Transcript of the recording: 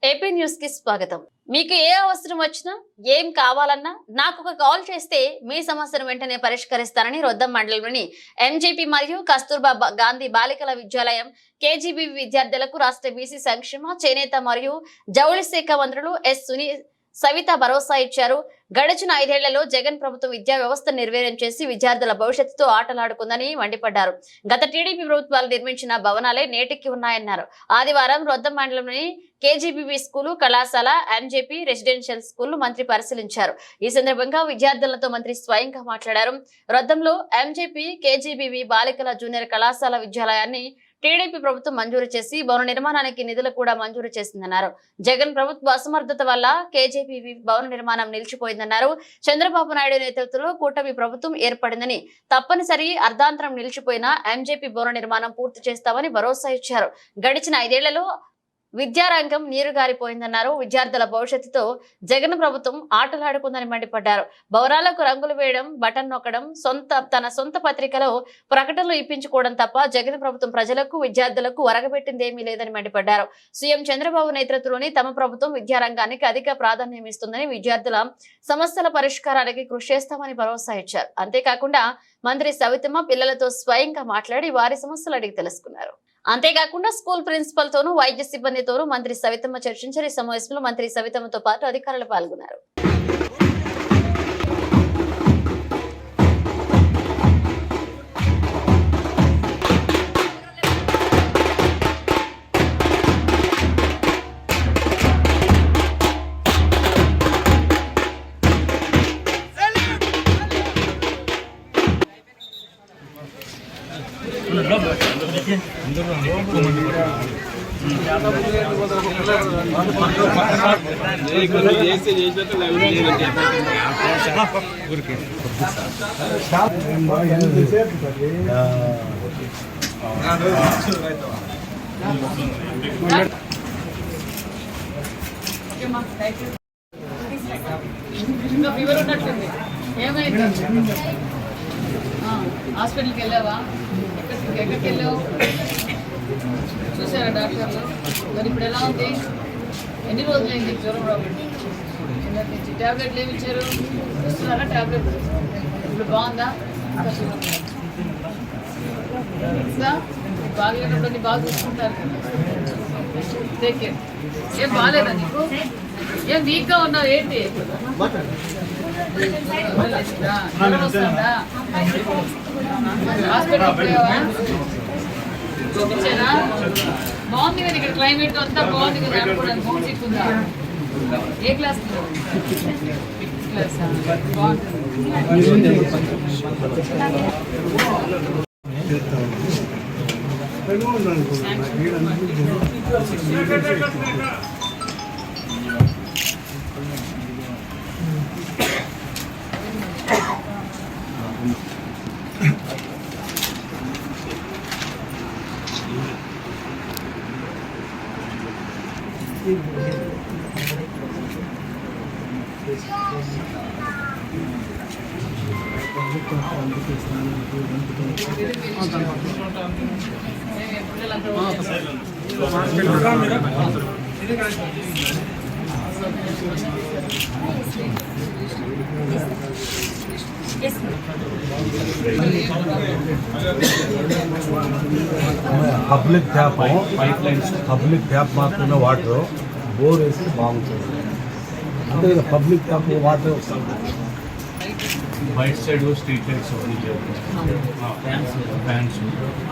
AP news కి స్వాగతం. మీకు ఏ అవసరం వచ్చినా ఏం కావాలన్నా నాకు ఒక కాల్ చేస్తే మీ సమస్యను వెంటనే పరిష్కరిస్తానని రొద్దం మండలంలోని ఎంజేపీ మరియు కస్తూర్బా గాంధీ బాలికల విద్యాలయం కేజీబీ విద్యార్థులకు రాష్ట్ర బీసీ సంక్షేమ చేనేత మరియు జౌళి శాఖ మంత్రులు సవిత భరోసా ఇచ్చారు. గడిచిన 5 ఏళ్లలో జగన్ ప్రభుత్వం విద్యా వ్యవస్థ నిర్వీర్యం చేసి విద్యార్థుల భవిష్యత్తుతో ఆటలాడుకుందని మండిపడ్డారు. గత టీడీపీ ప్రభుత్వాలు నిర్మించిన భవనాలే నేటికి ఉన్నాయన్నారు. ఆదివారం రొద్దం మండలంలోని కేజీబీబీ స్కూలు కళాశాల ఎంజేపీ రెసిడెన్షియల్ స్కూల్ మంత్రి పరిశీలించారు. ఈ సందర్భంగా విద్యార్థులతో మంత్రి స్వయంగా మాట్లాడారు. రొద్దంలో ఎంజేపీ కేజీబీబీ బాలికల జూనియర్ కళాశాల విద్యాలయాన్ని టీడీపీ ప్రభుత్వం మంజూరు చేసి భవన నిర్మాణానికి నిధులు కూడా మంజూరు చేసిందన్నారు. జగన్ ప్రభుత్వ అసమర్థత వల్ల కేజీబీబీ భవన నిర్మాణం నిలిచిపోయిందన్నారు. చంద్రబాబు నాయుడు నేతృత్వంలో కూటమి ప్రభుత్వం ఏర్పడిందని తప్పనిసరి అర్ధాంతరం నిలిచిపోయిన ఎంజేపీ భవన నిర్మాణం పూర్తి చేస్తామని భరోసా ఇచ్చారు. గడిచిన 5 ఏళ్లలో విద్యారంగం నీరుగారిపోయిందన్నారు. విద్యార్థుల భవిష్యత్తుతో జగన్ ప్రభుత్వం ఆటలాడుకుందని మండిపడ్డారు. భవనాలకు రంగులు వేయడం, బటన్ నొక్కడం, తన సొంత పత్రికలో ప్రకటనలు ఇప్పించుకోవడం తప్ప జగన్ ప్రభుత్వం ప్రజలకు విద్యార్థులకు వరగబెట్టిందేమీ లేదని మండిపడ్డారు. సీఎం చంద్రబాబు నేతృత్వంలోని తమ ప్రభుత్వం విద్యారంగానికి అధిక ప్రాధాన్యం ఇస్తుందని, విద్యార్థుల సమస్యల పరిష్కారానికి కృషి చేస్తామని భరోసా ఇచ్చారు. అంతేకాకుండా మంత్రి సవితమ్మ పిల్లలతో స్వయంగా మాట్లాడి వారి సమస్యలు అడిగి తెలుసుకున్నారు. అంతేకాకుండా స్కూల్ ప్రిన్సిపల్ తోనూ వైద్య సిబ్బందితోనూ మంత్రి సవితమ్మ చర్చించారు. ఈ సమావేశంలో మంత్రి సవితమ్మతో పాటు అధికారులు పాల్గొన్నారు. ఫీవర్ ఉన్నట్టుంది. ఏమైంది? హాస్పిటల్కి వెళ్ళావా? ఎక్కడికి వెళ్ళావు? చూసారా డాక్టర్లు? మరి ఇప్పుడు ఎలా ఉంది? ఎన్ని రోజులైంది జ్వరం రాబట్టి? చిన్నటి నుంచి ట్యాబ్లెట్లు ఏమి ఇచ్చారు? చూస్తున్నారా ట్యాబ్లెట్? ఇప్పుడు బాగుందా? ఇంకా బాగలేనప్పుడు బాగా చూసుకుంటారు కదా. Take care. ఏం బాగాలేదా నీకు? ఏం వీక్గా ఉన్నావు ఏంటి? వస్తుందా? హాస్పిటల్కి పోయావా? చూపించారా? బాగుంది కదా ఇక్కడ క్లైమేట్ అంతా బాగుంది కదా. అనుకోవడానికి హోమ్ సిక్ ఉందా? ఏ క్లాస్? 5th class. బాగుంటుంది. పబ్లిక్ ట్యాప్ మాత్రమే వాటర్ బోర్ వేసి బాగుంటుంది. అంతే కదా, పబ్లిక్ ట్యాప్ వాటర్ బయట సైడ్ స్ట్రీట్ లైట్స్ ఫ్యాన్స్